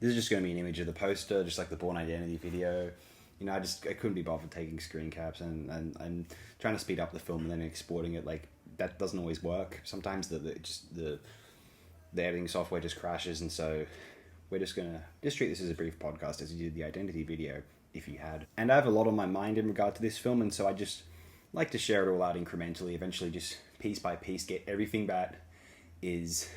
This is just going to be an image of the poster, just like the Born Identity video. You know, I couldn't be bothered taking screen caps and trying to speed up the film and then exporting it. Like, that doesn't always work. Sometimes the editing software just crashes, and so we're just going to just treat this as a brief podcast as you did the Identity video, if you had. And I have a lot on my mind in regard to this film, and so I just like to share it all out incrementally, eventually just piece by piece get everything that is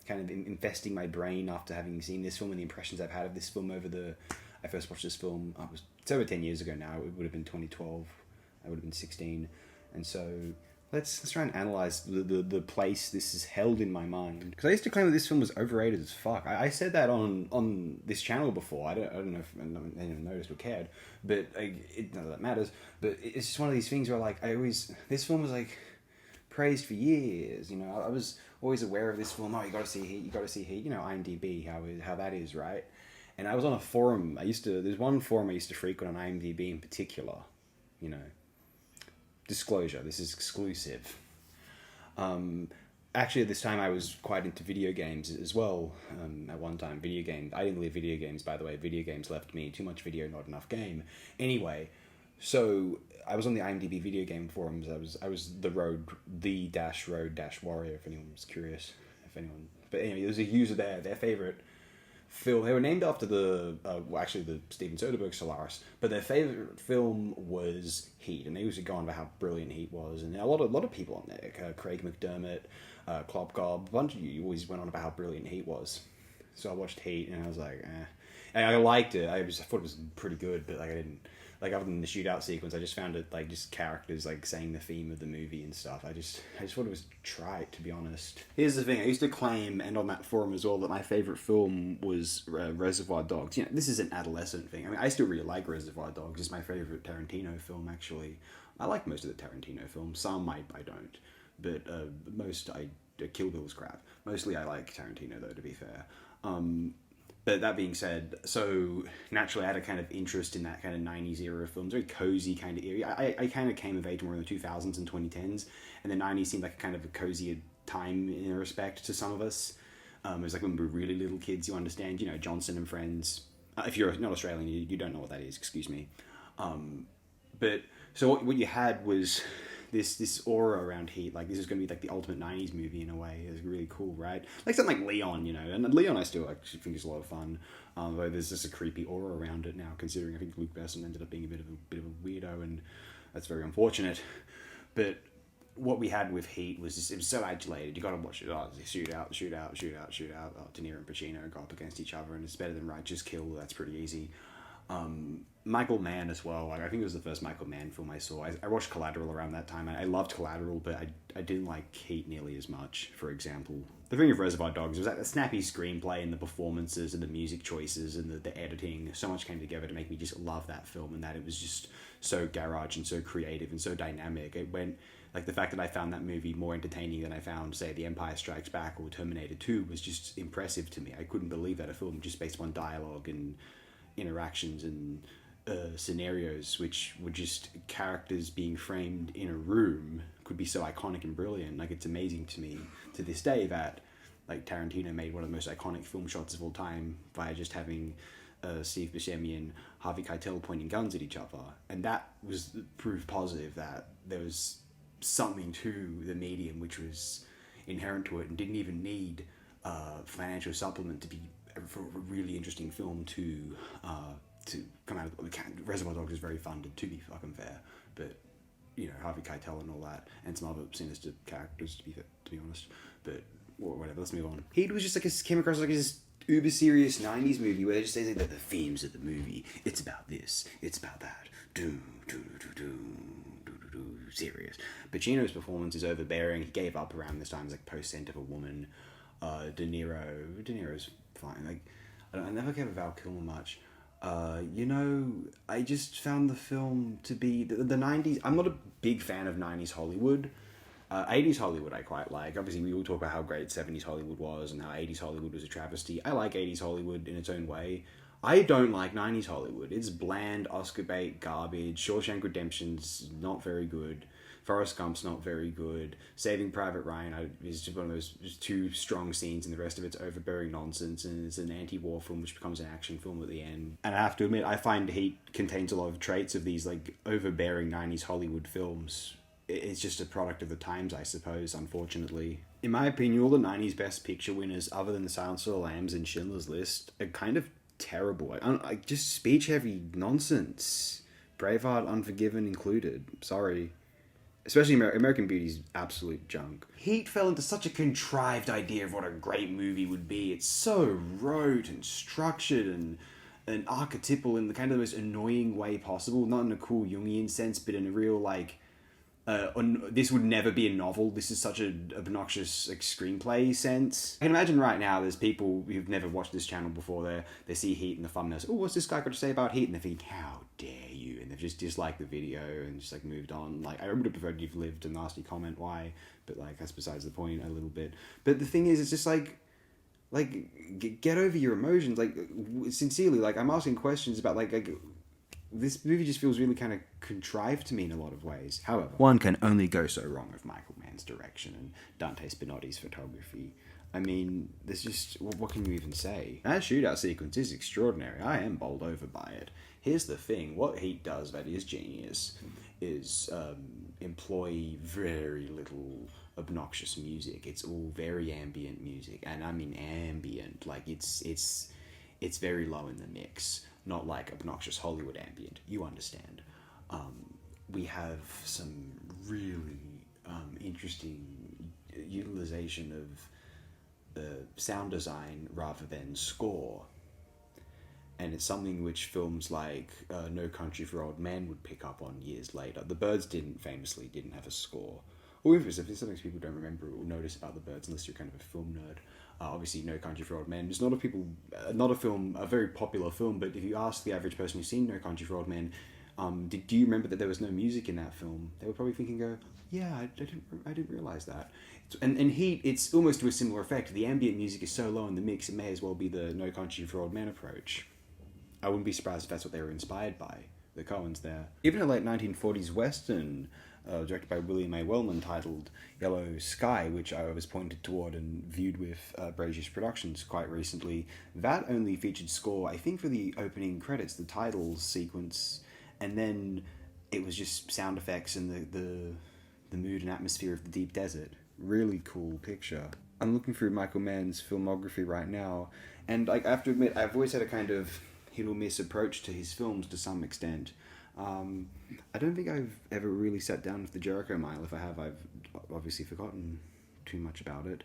kind of infesting my brain after having seen this film and the impressions I've had of this film I first watched this film, it's over 10 years ago now, it would have been 2012, I would have been 16, and so let's try and analyze the place this is held in my mind. Because I used to claim that this film was overrated as fuck. I said that on this channel before. I don't know if anyone noticed or cared, but it none of that matters. But it's just one of these things where like this film was like praised for years. You know, I was always aware of this film. Oh, you got to see Heat. You got to see Heat. You know, IMDb, how that is, right? And I was on a forum. There's one forum I used to frequent on IMDb in particular. You know. Disclosure, this is exclusive. Actually, at this time, I was quite into video games as well. At one time, I didn't leave video games, by the way. Video games left me. Too much video, not enough game. Anyway, so I was on the IMDb video game forums. I was the road warrior, if anyone was curious. But anyway, there was a user there. Their favorite film. They were named after the Steven Soderbergh Solaris, but their favorite film was Heat, and they used to go on about how brilliant Heat was, and a lot of people on there, Craig McDermott, Klopp Gobb, a bunch of you always went on about how brilliant Heat was. So I watched Heat, and I was like, eh. And I liked it. I thought it was pretty good, but like I didn't. Like, other than the shootout sequence, I just found it, like, just characters, like, saying the theme of the movie and stuff. I just thought it was trite, to be honest. Here's the thing. I used to claim, and on that forum as well, that my favourite film was Reservoir Dogs. You know, this is an adolescent thing. I mean, I still really like Reservoir Dogs. It's my favourite Tarantino film, actually. I like most of the Tarantino films. Some I don't. But most, Kill Bill's crap. Mostly I like Tarantino, though, to be fair. But that being said, so naturally I had a kind of interest in that kind of 90s era of films, very cozy kind of area. I kind of came of age more in the 2000s and 2010s, and the 90s seemed like a kind of a cozier time in a respect to some of us. It was like when we were really little kids, you understand, you know, Johnson and Friends. If you're not Australian, you don't know what that is, excuse me. But so what you had was this aura around Heat, like this is going to be like the ultimate 90s movie in a way. It's really cool, right? Like something like Leon, you know, and Leon I still actually think is a lot of fun, though there's just a creepy aura around it now, considering I think Luke Besson ended up being a bit of a weirdo, and that's very unfortunate. But what we had with Heat was just, it was so adulated. You got to watch it. Oh, shootout. Oh, De Niro and Pacino go up against each other, and it's better than Righteous Kill. That's pretty easy. Michael Mann as well. Like, I think it was the first Michael Mann film I saw. I watched Collateral around that time. I loved Collateral, but I didn't like Heat nearly as much, for example. The thing of Reservoir Dogs was that the snappy screenplay and the performances and the music choices and the editing, so much came together to make me just love that film, and that it was just so garage and so creative and so dynamic. It went, like, the fact that I found that movie more entertaining than I found, say, The Empire Strikes Back or Terminator 2 was just impressive to me. I couldn't believe that a film just based on dialogue and interactions and scenarios, which were just characters being framed in a room, could be so iconic and brilliant. Like, it's amazing to me to this day that, like, Tarantino made one of the most iconic film shots of all time via just having Steve Buscemi and Harvey Keitel pointing guns at each other, and that was proof positive that there was something to the medium which was inherent to it and didn't even need financial supplement to be for a really interesting film to come out of. Reservoir Dogs is very funded, to be fucking fair, but you know, Harvey Keitel and all that, and some other sinister characters, to be honest. But whatever, let's move on. Heat was just like, came across like this uber serious 90s movie where they just say that the themes of the movie, it's about this, it's about that, serious. Pacino's performance is overbearing. He gave up around this time as like post Scent of a Woman. De Niro's fine. Like, I never cared about Val Kilmer much. You know, I just found the film to be the 90s. I'm not a big fan of 90s Hollywood. 80s Hollywood I quite like. Obviously, we all talk about how great 70s Hollywood was and how 80s Hollywood was a travesty. I like 80s Hollywood in its own way. I don't like 90s Hollywood. It's bland, Oscar bait, garbage. Shawshank Redemption's not very good. Forrest Gump's not very good. Saving Private Ryan is just one of those just two strong scenes, and the rest of it's overbearing nonsense, and it's an anti-war film which becomes an action film at the end. And I have to admit, I find Heat contains a lot of traits of these like overbearing 90s Hollywood films. It's just a product of the times, I suppose, unfortunately. In my opinion, all the 90s Best Picture winners, other than The Silence of the Lambs and Schindler's List, are kind of terrible. Just speech-heavy nonsense. Braveheart, Unforgiven included. Sorry. Especially American Beauty's absolute junk. Heat fell into such a contrived idea of what a great movie would be. It's so rote and structured and archetypal in the kind of the most annoying way possible. Not in a cool Jungian sense, but in a real, like, this would never be a novel. This is such an obnoxious like screenplay sense. I can imagine right now there's people who've never watched this channel before. They see Heat in the thumbnails. Oh, what's this guy got to say about Heat? And they think, how dare you? And they've just disliked the video and just like moved on. Like, I would have preferred you've lived a nasty comment. Why? But like that's besides the point a little bit. But the thing is, it's just like get over your emotions. Like sincerely, like I'm asking questions about like this movie just feels really kind of contrived to me in a lot of ways. However, one can only go so wrong with Michael Mann's direction and Dante Spinotti's photography. I mean, there's just... what can you even say? That shootout sequence is extraordinary. I am bowled over by it. Here's the thing. What Heat does that is genius is employ very little obnoxious music. It's all very ambient music. And I mean ambient. Like, it's very low in the mix. Not like obnoxious Hollywood ambient. You understand. We have some really interesting utilization of sound design rather than score. And it's something which films like No Country for Old Men would pick up on years later. The Birds famously didn't have a score. Or if it's something people don't remember or notice about The Birds unless you're kind of a film nerd. Obviously, No Country for Old Men is not a very popular film, but if you ask the average person who's seen No Country for Old Men, do you remember that there was no music in that film? They were probably thinking, yeah, I didn't realize that. And Heat, it's almost to a similar effect. The ambient music is so low in the mix, it may as well be the No Country for Old Men approach. I wouldn't be surprised if that's what they were inspired by, the Coens there. Even a late 1940s Western, directed by William A. Wellman, titled Yellow Sky, which I was pointed toward and viewed with Brazier's Productions quite recently, that only featured score, I think, for the opening credits, the titles sequence, and then it was just sound effects and the mood and atmosphere of the deep desert. Really cool picture. I'm looking through Michael Mann's filmography right now, and I have to admit, I've always had a kind of hit-or-miss approach to his films to some extent. I don't think I've ever really sat down with the Jericho Mile. If I have, I've obviously forgotten too much about it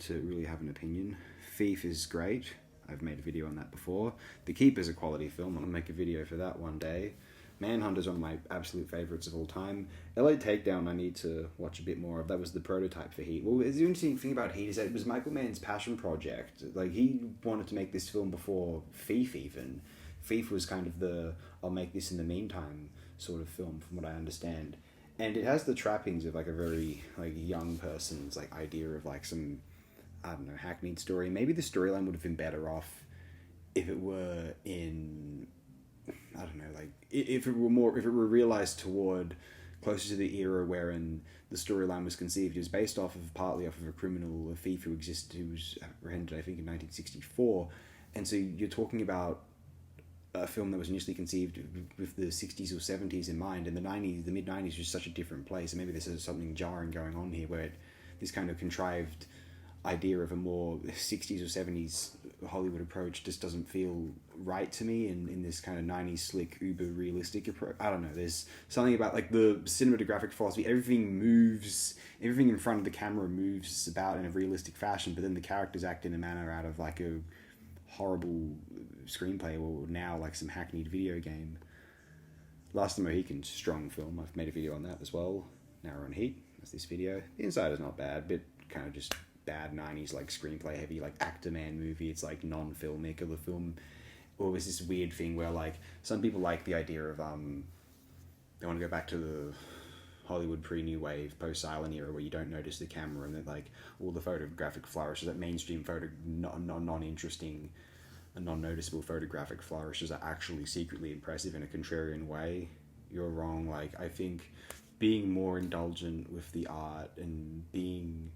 to really have an opinion. Thief is great. I've made a video on that before. The Keep is a quality film. I'll make a video for that one day. Manhunt is one of my absolute favourites of all time. LA Takedown I need to watch a bit more of. That was the prototype for Heat. Well, the interesting thing about Heat is that it was Michael Mann's passion project. Like, he wanted to make this film before Thief even. Thief was kind of the I'll make this in the meantime sort of film, from what I understand. And it has the trappings of like a very like young person's like idea of like some, I don't know, hackneyed story. Maybe the storyline would have been better off if it were in, I don't know, like if it were realized toward closer to the era wherein the storyline was conceived. It was based partly off of a criminal, a thief who was apprehended, I think, in 1964. And so you're talking about a film that was initially conceived with the 60s or 70s in mind, and the mid-90s was such a different place, and maybe this is something jarring going on here, where this kind of contrived idea of a more 60s or 70s Hollywood approach just doesn't feel right to me in this kind of 90s slick, uber realistic approach. I don't know, there's something about like the cinematographic philosophy, everything in front of the camera moves about in a realistic fashion, but then the characters act in a manner out of like a horrible screenplay or now like some hackneyed video game. Last of the Mohicans, strong film. I've made a video on that as well. Now we're on Heat. That's this video. The Inside is not bad, but kind of just bad 90s like screenplay heavy like actor man movie. It's like non-filmic of the film. Or was this weird thing where like some people like the idea of they want to go back to the Hollywood pre-New Wave, post-silent era where you don't notice the camera and that like all the photographic flourishes, that mainstream non-interesting and non-noticeable photographic flourishes are actually secretly impressive in a contrarian way. You're wrong. Like, I think being more indulgent with the art and being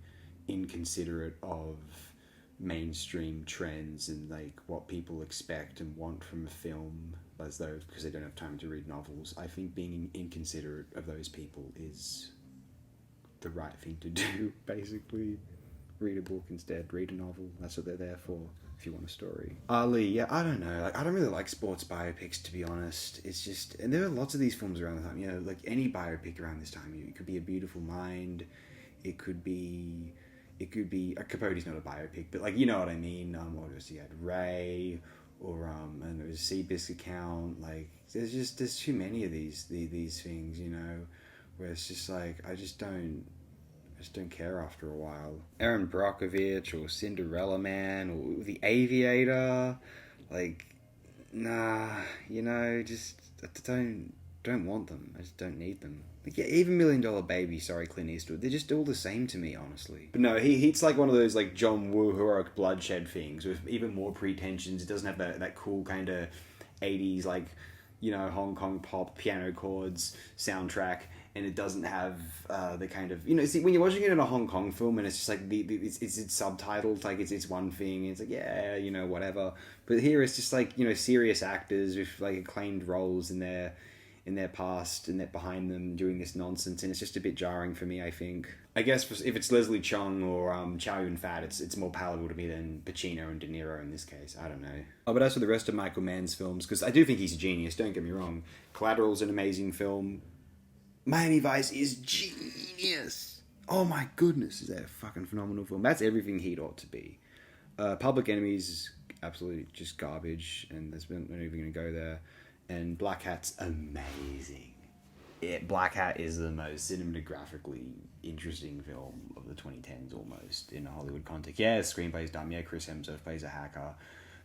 inconsiderate of mainstream trends and like what people expect and want from a film, as though because they don't have time to read novels. I think being inconsiderate of those people is the right thing to do. Basically, read a book instead. Read a novel. That's what they're there for. If you want a story. Ali, yeah, I don't know. Like, I don't really like sports biopics, to be honest. It's just, and there are lots of these films around the time. You know, like any biopic around this time. It could be A Beautiful Mind. It could be. Capote's not a biopic, but like you know what I mean. What was he had? Ray, or and it was Seabiscuit Count. Like there's too many of these things. You know, where it's just like I just don't care after a while. Aaron Brockovich or Cinderella Man or The Aviator, like, nah, you know, just don't want them. I just don't need them. Like, yeah, even $1 Million Baby, sorry, Clint Eastwood, they're just all the same to me, honestly. But no, he's like one of those like John Woo heroic bloodshed things with even more pretensions. It doesn't have that cool kind of 80s like, you know, Hong Kong pop piano chords soundtrack. And it doesn't have the kind of, you know, see, when you're watching it in a Hong Kong film and it's just like, it's subtitled, like it's one thing, and it's like, yeah, you know, whatever. But here it's just like, you know, serious actors with like acclaimed roles in their past and that behind them doing this nonsense, and it's just a bit jarring for me, I think. I guess if it's Leslie Chung or Chow Yun-fat, it's more palatable to me than Pacino and De Niro in this case. I don't know. Oh, but as for the rest of Michael Mann's films, because I do think he's a genius, don't get me wrong. Collateral's an amazing film. Miami Vice is genius. Oh my goodness, is that a fucking phenomenal film? That's everything Heat ought to be. Public Enemies is absolutely just garbage, and we're not even going to go there. And Black Hat's amazing. Yeah, Black Hat is the most cinematographically interesting film of the 2010s, almost, in a Hollywood context. Yeah, the screenplay's dumb. Yeah, Chris Hemsworth plays a hacker.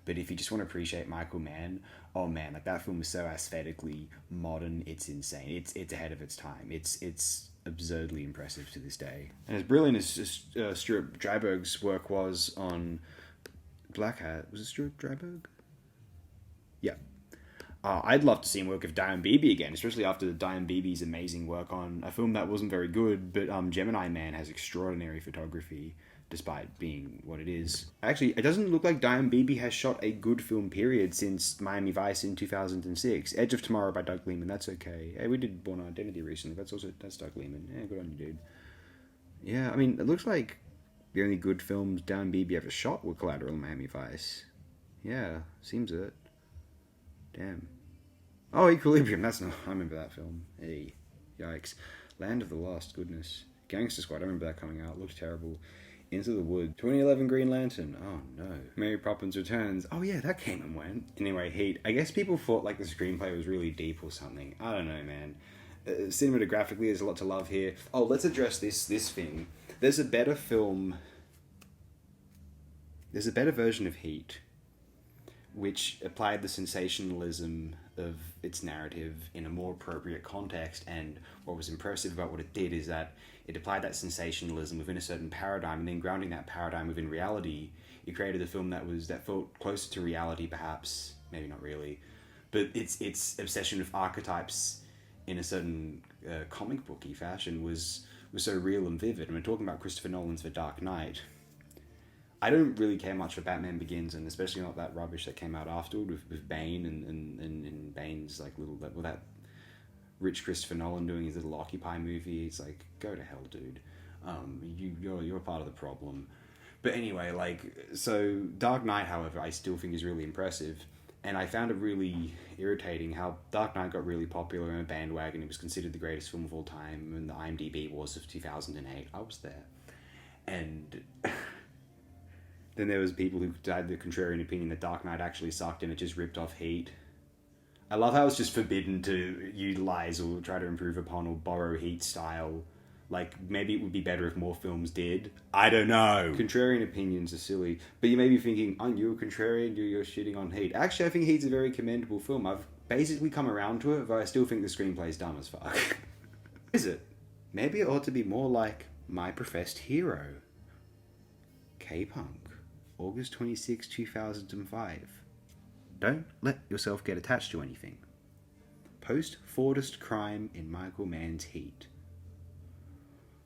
But if you just want to appreciate Michael Mann, oh man, like that film is so aesthetically modern, it's insane. It's ahead of its time. It's absurdly impressive to this day. And as brilliant as Stuart Dryburgh's work was on Black Hat, was it Stuart Dryburgh? Yeah. I'd love to see him work with Diane Beebe again, especially after Diane Beebe's amazing work on a film that wasn't very good, but Gemini Man has extraordinary photography, despite being what it is. Actually, it doesn't look like Diane Beebe has shot a good film period since Miami Vice in 2006. Edge of Tomorrow by Doug Liman, that's okay. Hey, we did Born Identity recently, that's Doug Liman. Yeah, good on you, dude. Yeah, I mean, it looks like the only good films Diane Beebe ever shot were Collateral and Miami Vice. Yeah, seems it. Damn. Oh, Equilibrium, that's not... I remember that film. Hey, yikes. Land of the Lost, goodness. Gangster Squad, I remember that coming out. It looked terrible. Into the Wood. 2011 Green Lantern. Oh, no. Mary Poppins Returns. Oh, yeah, that came and went. Anyway, Heat. I guess people thought, like, the screenplay was really deep or something. I don't know, man. Cinematographically, there's a lot to love here. Oh, let's address this thing. There's a better film... There's a better version of Heat which applied the sensationalism of its narrative in a more appropriate context, and what was impressive about what it did is that it applied that sensationalism within a certain paradigm, and then grounding that paradigm within reality, it created a film that felt closer to reality, perhaps, maybe not really, but its obsession with archetypes in a certain comic booky fashion was so real and vivid. And we're talking about Christopher Nolan's The Dark Knight. I don't really care much for Batman Begins, and especially not that rubbish that came out afterward with Bane and Bane's like little that rich Christopher Nolan doing his little Occupy movie. It's like, go to hell, dude. You're part of the problem. But anyway, like, so Dark Knight, however, I still think is really impressive, and I found it really irritating how Dark Knight got really popular in a bandwagon. It was considered the greatest film of all time, and the IMDb was of 2008. I was there, and. Then there was people who had the contrarian opinion that Dark Knight actually sucked and it just ripped off Heat. I love how it's just forbidden to utilize or try to improve upon or borrow Heat style. Like, maybe it would be better if more films did. I don't know. Contrarian opinions are silly. But you may be thinking, aren't you a contrarian? You're shitting on Heat. Actually, I think Heat's a very commendable film. I've basically come around to it, but I still think the screenplay's dumb as fuck. Is it? Maybe it ought to be more like My Professed Hero. K-Punk. August 26, 2005. Don't let yourself get attached to anything. Post-Fordist crime in Michael Mann's Heat.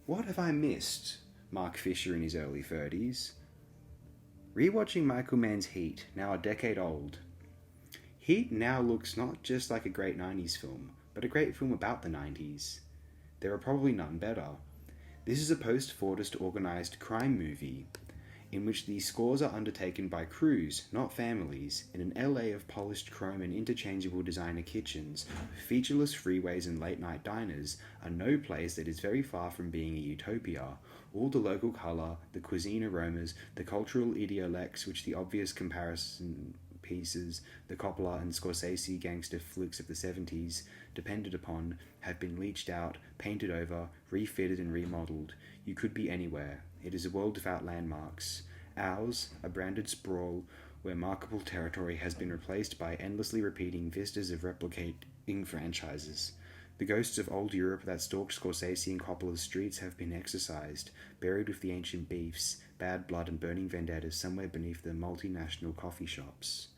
What have I missed? Mark Fisher in his early 30s. Rewatching Michael Mann's Heat, now a decade old. Heat now looks not just like a great 90s film, but a great film about the 90s. There are probably none better. This is a post-Fordist organised crime movie, in which the scores are undertaken by crews, not families, in an LA of polished chrome and interchangeable designer kitchens, featureless freeways and late-night diners, a no place that is very far from being a utopia. All the local colour, the cuisine aromas, the cultural idiolects which the obvious comparison pieces, the Coppola and Scorsese gangster flicks of the 70s, depended upon, have been leached out, painted over, refitted and remodelled. You could be anywhere. It is a world without landmarks. Ours, a branded sprawl where markable territory has been replaced by endlessly repeating vistas of replicating franchises. The ghosts of old Europe that stalked Scorsese and Coppola's streets have been exorcised, buried with the ancient beefs, bad blood and burning vendettas somewhere beneath the multinational coffee shops.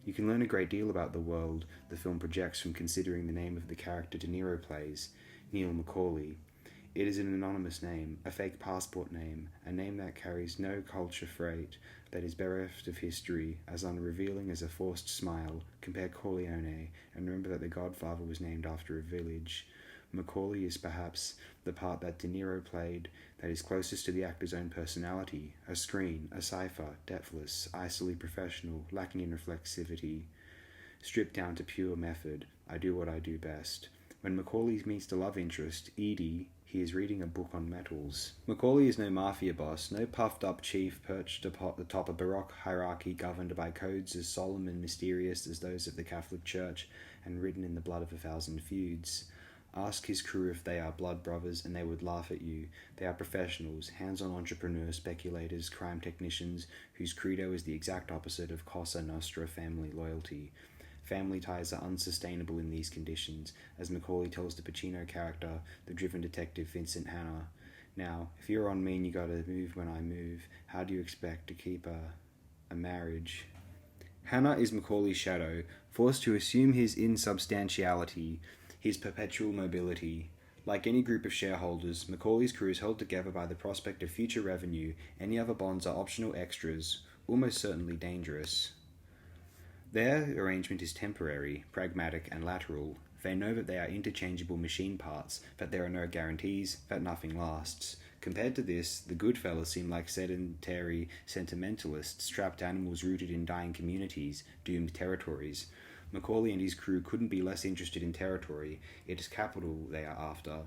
You can learn a great deal about the world the film projects from considering the name of the character De Niro plays, Neil McCauley. It is an anonymous name, a fake passport name, a name that carries no culture freight, that is bereft of history, as unrevealing as a forced smile. Compare Corleone, and remember that The Godfather was named after a village. Macaulay is perhaps the part that De Niro played that is closest to the actor's own personality, a screen, a cipher, depthless, icily professional, lacking in reflexivity. Stripped down to pure method, I do what I do best. When Macaulay meets the love interest, Edie, he is reading a book on metals. Macaulay is no mafia boss, no puffed-up chief perched atop a baroque hierarchy governed by codes as solemn and mysterious as those of the Catholic Church and written in the blood of 1,000 feuds. Ask his crew if they are blood brothers and they would laugh at you. They are professionals, hands-on entrepreneurs, speculators, crime technicians, whose credo is the exact opposite of Cosa Nostra family loyalty. Family ties are unsustainable in these conditions, as Macaulay tells the Pacino character, the driven detective Vincent Hanna. Now, if you're on me and you gotta move when I move, how do you expect to keep a marriage? Hanna is Macaulay's shadow, forced to assume his insubstantiality, his perpetual mobility. Like any group of shareholders, Macaulay's crew is held together by the prospect of future revenue. Any other bonds are optional extras, almost certainly dangerous. Their arrangement is temporary, pragmatic, and lateral. They know that they are interchangeable machine parts, that there are no guarantees, that nothing lasts. Compared to this, the good fellas seem like sedentary sentimentalists, trapped animals rooted in dying communities, doomed territories. Macaulay and his crew couldn't be less interested in territory. It is capital they are after.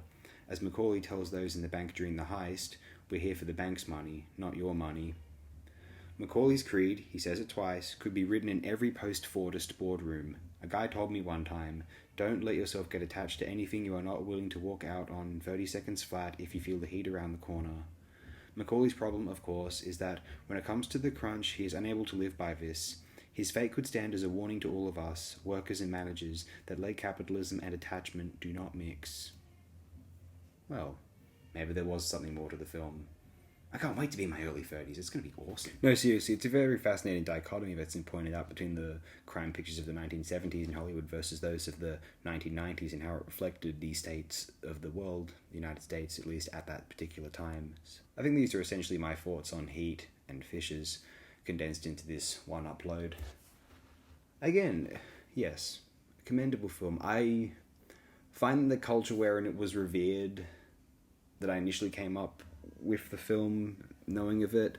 As Macaulay tells those in the bank during the heist, we're here for the bank's money, not your money. Macaulay's creed, he says it twice, could be written in every post-Fordist boardroom. A guy told me one time, don't let yourself get attached to anything you are not willing to walk out on 30 seconds flat if you feel the heat around the corner. Macaulay's problem, of course, is that when it comes to the crunch, he is unable to live by this. His fate could stand as a warning to all of us, workers and managers, that late capitalism and attachment do not mix. Well, maybe there was something more to the film. I can't wait to be in my early 30s. It's going to be awesome. No, seriously, it's a very fascinating dichotomy that's been pointed out between the crime pictures of the 1970s in Hollywood versus those of the 1990s and how it reflected the states of the world, the United States, at least at that particular time. I think these are essentially my thoughts on Heat and Fishers condensed into this one upload. Again, yes, commendable film. I find the culture wherein it was revered that I initially came up with the film, knowing of it,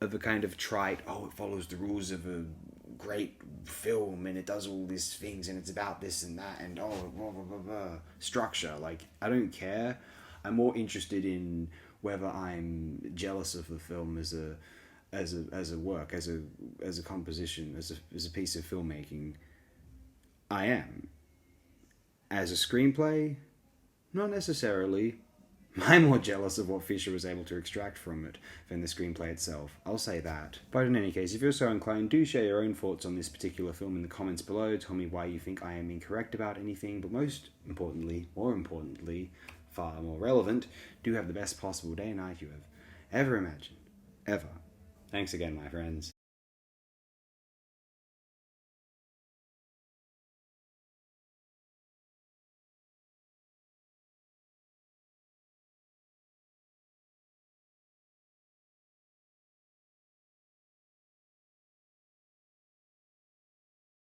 of a kind of trite, it follows the rules of a great film and it does all these things and it's about this and that and blah, blah, blah, blah. Structure. Like, I don't care. I'm more interested in whether I'm jealous of the film as a work, as a composition, as a piece of filmmaking. I am. As a screenplay, not necessarily. I'm more jealous of what Fisher was able to extract from it than the screenplay itself. I'll say that. But in any case, if you're so inclined, do share your own thoughts on this particular film in the comments below. Tell me why you think I am incorrect about anything, but more importantly, far more relevant, do have the best possible day and night you have ever imagined. Ever. Thanks again, my friends.